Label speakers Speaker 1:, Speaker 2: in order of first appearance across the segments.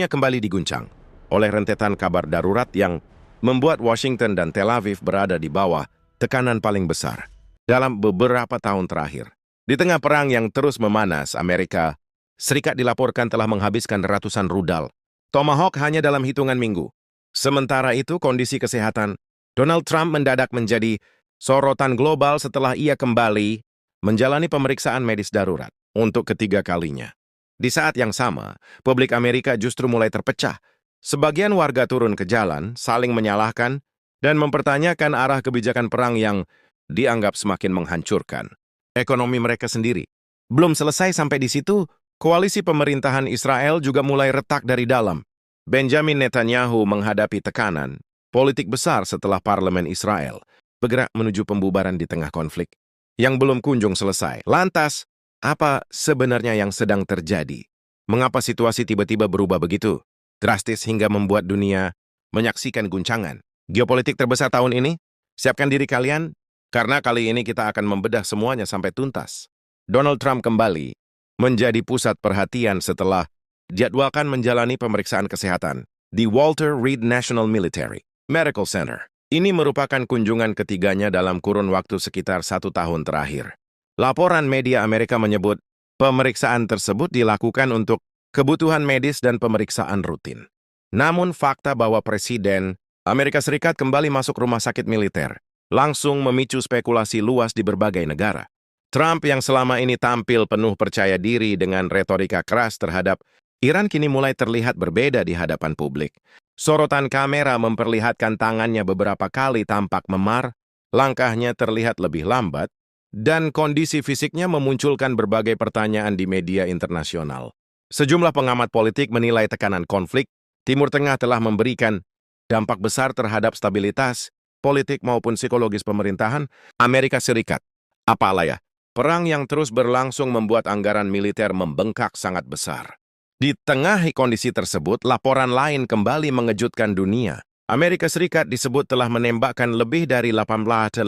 Speaker 1: Dunia kembali diguncang oleh rentetan kabar darurat yang membuat Washington dan Tel Aviv berada di bawah tekanan paling besar dalam beberapa tahun terakhir. Di tengah perang yang terus memanas, Amerika Serikat dilaporkan telah menghabiskan ratusan rudal Tomahawk hanya dalam hitungan minggu. Sementara itu, kondisi kesehatan Donald Trump mendadak menjadi sorotan global setelah ia kembali menjalani pemeriksaan medis darurat untuk ketiga kalinya. Di saat yang sama, publik Amerika justru mulai terpecah. Sebagian warga turun ke jalan, saling menyalahkan, dan mempertanyakan arah kebijakan perang yang dianggap semakin menghancurkan ekonomi mereka sendiri. Belum selesai sampai di situ, koalisi pemerintahan Israel juga mulai retak dari dalam. Benjamin Netanyahu menghadapi tekanan politik besar setelah parlemen Israel bergerak menuju pembubaran di tengah konflik yang belum kunjung selesai. Lantas, apa sebenarnya yang sedang terjadi? Mengapa situasi tiba-tiba berubah begitu drastis hingga membuat dunia menyaksikan guncangan geopolitik terbesar tahun ini? Siapkan diri kalian, karena kali ini kita akan membedah semuanya sampai tuntas. Donald Trump kembali menjadi pusat perhatian setelah dijadwalkan menjalani pemeriksaan kesehatan di Walter Reed National Military Medical Center. Ini merupakan kunjungan ketiganya dalam kurun waktu sekitar 1 tahun terakhir. Laporan media Amerika menyebut pemeriksaan tersebut dilakukan untuk kebutuhan medis dan pemeriksaan rutin. Namun fakta bahwa Presiden Amerika Serikat kembali masuk rumah sakit militer langsung memicu spekulasi luas di berbagai negara. Trump yang selama ini tampil penuh percaya diri dengan retorika keras terhadap Iran kini mulai terlihat berbeda di hadapan publik. Sorotan kamera memperlihatkan tangannya beberapa kali tampak memar, langkahnya terlihat lebih lambat, dan kondisi fisiknya memunculkan berbagai pertanyaan di media internasional. Sejumlah pengamat politik menilai tekanan konflik Timur Tengah telah memberikan dampak besar terhadap stabilitas politik maupun psikologis pemerintahan Amerika Serikat. Apalah ya, perang yang terus berlangsung membuat anggaran militer membengkak sangat besar. Di tengah kondisi tersebut, laporan lain kembali mengejutkan dunia. Amerika Serikat disebut telah menembakkan lebih dari 1850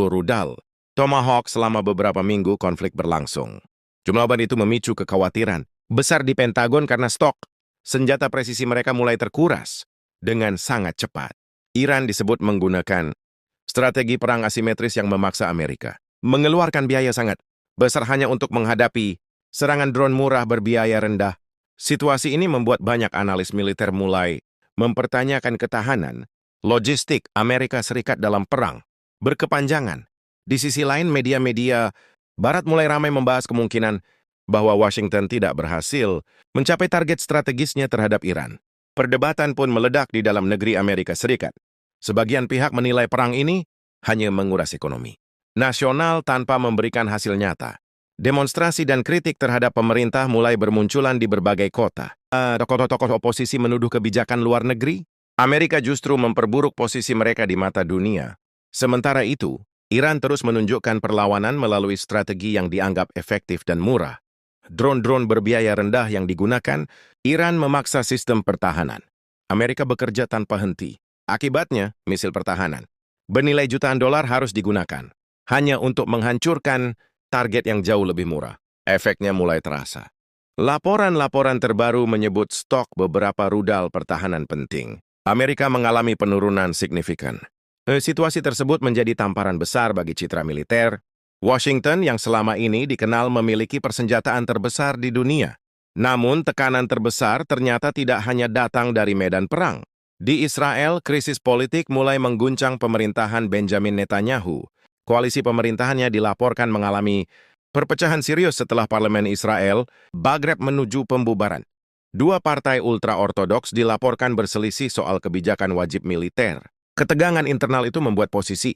Speaker 1: rudal Tomahawk selama beberapa minggu konflik berlangsung. Jumlah obat itu memicu kekhawatiran besar di Pentagon karena stok senjata presisi mereka mulai terkuras dengan sangat cepat. Iran disebut menggunakan strategi perang asimetris yang memaksa Amerika mengeluarkan biaya sangat besar hanya untuk menghadapi serangan drone murah berbiaya rendah. Situasi ini membuat banyak analis militer mulai mempertanyakan ketahanan logistik Amerika Serikat dalam perang berkepanjangan. Di sisi lain, media-media Barat mulai ramai membahas kemungkinan bahwa Washington tidak berhasil mencapai target strategisnya terhadap Iran. Perdebatan pun meledak di dalam negeri Amerika Serikat. Sebagian pihak menilai perang ini hanya menguras ekonomi nasional tanpa memberikan hasil nyata. Demonstrasi dan kritik terhadap pemerintah mulai bermunculan di berbagai kota. Tokoh-tokoh oposisi menuduh kebijakan luar negeri. Amerika justru memperburuk posisi mereka di mata dunia. Sementara itu, Iran terus menunjukkan perlawanan melalui strategi yang dianggap efektif dan murah. Drone-drone berbiaya rendah yang digunakan, Iran memaksa sistem pertahanan. Amerika bekerja tanpa henti. Akibatnya, misil pertahanan bernilai jutaan dolar harus digunakan hanya untuk menghancurkan target yang jauh lebih murah. Efeknya mulai terasa. Laporan-laporan terbaru menyebut stok beberapa rudal pertahanan penting Amerika mengalami penurunan signifikan. Situasi tersebut menjadi tamparan besar bagi citra militer Washington yang selama ini dikenal memiliki persenjataan terbesar di dunia. Namun, tekanan terbesar ternyata tidak hanya datang dari medan perang. Di Israel, krisis politik mulai mengguncang pemerintahan Benjamin Netanyahu. Koalisi pemerintahannya dilaporkan mengalami perpecahan serius setelah parlemen Israel bergerak menuju pembubaran. Dua partai ultra-ortodoks dilaporkan berselisih soal kebijakan wajib militer. Ketegangan internal itu membuat posisi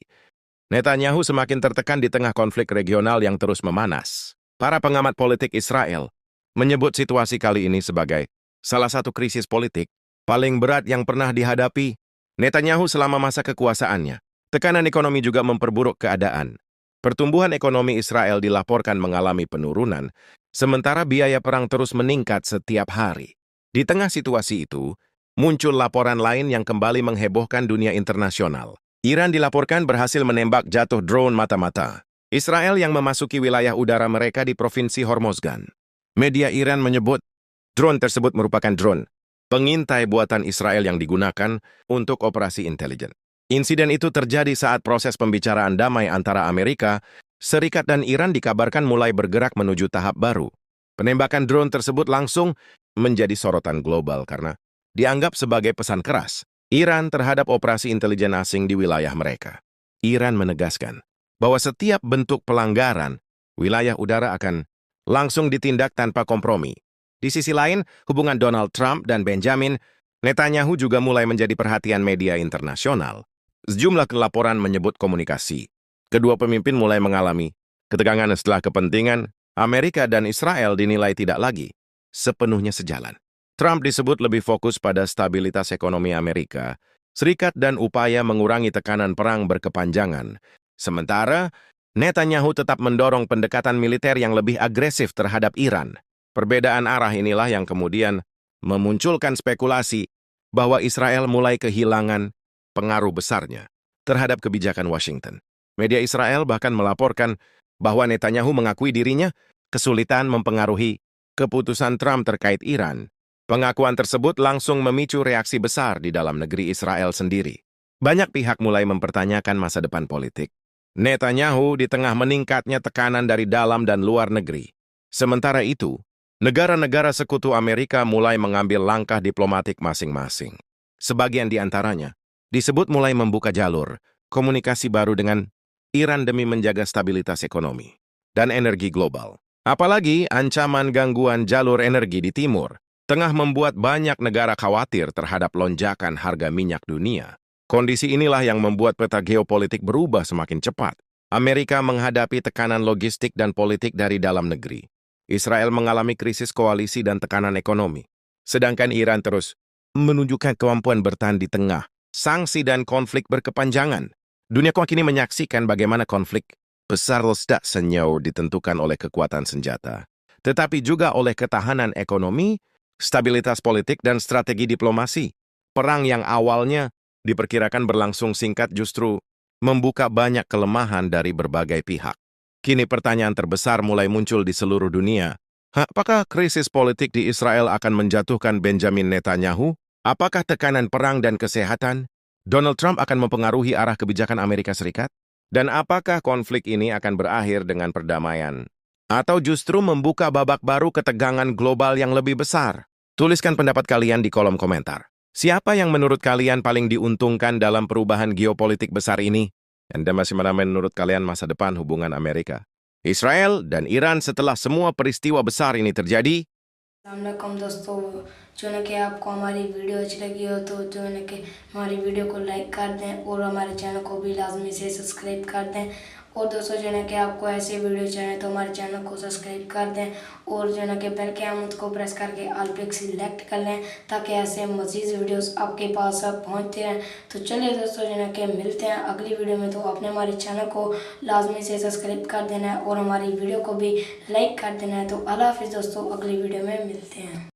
Speaker 1: Netanyahu semakin tertekan di tengah konflik regional yang terus memanas. Para pengamat politik Israel menyebut situasi kali ini sebagai salah satu krisis politik paling berat yang pernah dihadapi Netanyahu selama masa kekuasaannya. Tekanan ekonomi juga memperburuk keadaan. Pertumbuhan ekonomi Israel dilaporkan mengalami penurunan, sementara biaya perang terus meningkat setiap hari. Di tengah situasi itu, muncul laporan lain yang kembali menghebohkan dunia internasional. Iran dilaporkan berhasil menembak jatuh drone mata-mata Israel yang memasuki wilayah udara mereka di Provinsi Hormozgan. Media Iran menyebut drone tersebut merupakan drone pengintai buatan Israel yang digunakan untuk operasi intelijen. Insiden itu terjadi saat proses pembicaraan damai antara Amerika Serikat dan Iran dikabarkan mulai bergerak menuju tahap baru. Penembakan drone tersebut langsung menjadi sorotan global karena dianggap sebagai pesan keras Iran terhadap operasi intelijen asing di wilayah mereka. Iran menegaskan bahwa setiap bentuk pelanggaran wilayah udara akan langsung ditindak tanpa kompromi. Di sisi lain, hubungan Donald Trump dan Benjamin Netanyahu juga mulai menjadi perhatian media internasional. Sejumlah laporan menyebut komunikasi kedua pemimpin mulai mengalami ketegangan setelah kepentingan Amerika dan Israel dinilai tidak lagi sepenuhnya sejalan. Trump disebut lebih fokus pada stabilitas ekonomi Amerika Serikat dan upaya mengurangi tekanan perang berkepanjangan. Sementara, Netanyahu tetap mendorong pendekatan militer yang lebih agresif terhadap Iran. Perbedaan arah inilah yang kemudian memunculkan spekulasi bahwa Israel mulai kehilangan pengaruh besarnya terhadap kebijakan Washington. Media Israel bahkan melaporkan bahwa Netanyahu mengakui dirinya kesulitan mempengaruhi keputusan Trump terkait Iran. Pengakuan tersebut langsung memicu reaksi besar di dalam negeri Israel sendiri. Banyak pihak mulai mempertanyakan masa depan politik Netanyahu di tengah meningkatnya tekanan dari dalam dan luar negeri. Sementara itu, negara-negara sekutu Amerika mulai mengambil langkah diplomatik masing-masing. Sebagian di antaranya disebut mulai membuka jalur komunikasi baru dengan Iran demi menjaga stabilitas ekonomi dan energi global. Apalagi ancaman gangguan jalur energi di timur tengah membuat banyak negara khawatir terhadap lonjakan harga minyak dunia. Kondisi inilah yang membuat peta geopolitik berubah semakin cepat. Amerika menghadapi tekanan logistik dan politik dari dalam negeri. Israel mengalami krisis koalisi dan tekanan ekonomi. Sedangkan Iran terus menunjukkan kemampuan bertahan di tengah sanksi dan konflik berkepanjangan. Dunia kini menyaksikan bagaimana konflik besar tidak senyau ditentukan oleh kekuatan senjata, tetapi juga oleh ketahanan ekonomi, stabilitas politik, dan strategi diplomasi. Perang yang awalnya diperkirakan berlangsung singkat justru membuka banyak kelemahan dari berbagai pihak. Kini pertanyaan terbesar mulai muncul di seluruh dunia. Apakah krisis politik di Israel akan menjatuhkan Benjamin Netanyahu? Apakah tekanan perang dan kesehatan Donald Trump akan mempengaruhi arah kebijakan Amerika Serikat? Dan apakah konflik ini akan berakhir dengan perdamaian? Atau justru membuka babak baru ketegangan global yang lebih besar? Tuliskan pendapat kalian di kolom komentar. Siapa yang menurut kalian paling diuntungkan dalam perubahan geopolitik besar ini? Anda masih menurut kalian masa depan hubungan Amerika, Israel, dan Iran setelah semua peristiwa besar ini terjadi?
Speaker 2: अस्सलामुअलैकुम दोस्तों, जो है कि आपको हमारी वीडियो अच्छी लगी हो तो जो है कि हमारी वीडियो को लाइक कर दें और हमारे चैनल को भी लाजमी से सब्सक्राइब कर दें। और दोस्तों जो है कि आपको ऐसे वीडियो चाहिए तो हमारे चैनल को सब्सक्राइब कर दें और जो है कि बेल के आइकन को प्रेस करके ऑल पे सिलेक्ट कर लें ताकि ऐसे मज़ीद वीडियोस आपके पास पहुंचते रहें। तो चलिए दोस्तों जो है कि मिलते हैं अगली वीडियो में। तो आपने हमारे चैनल को लाजमी से सब्सक्राइब कर देना है और हमारी वीडियो को भी लाइक कर देना है। तो अल्लाह हाफिज़ दोस्तों, अगली वीडियो में मिलते हैं।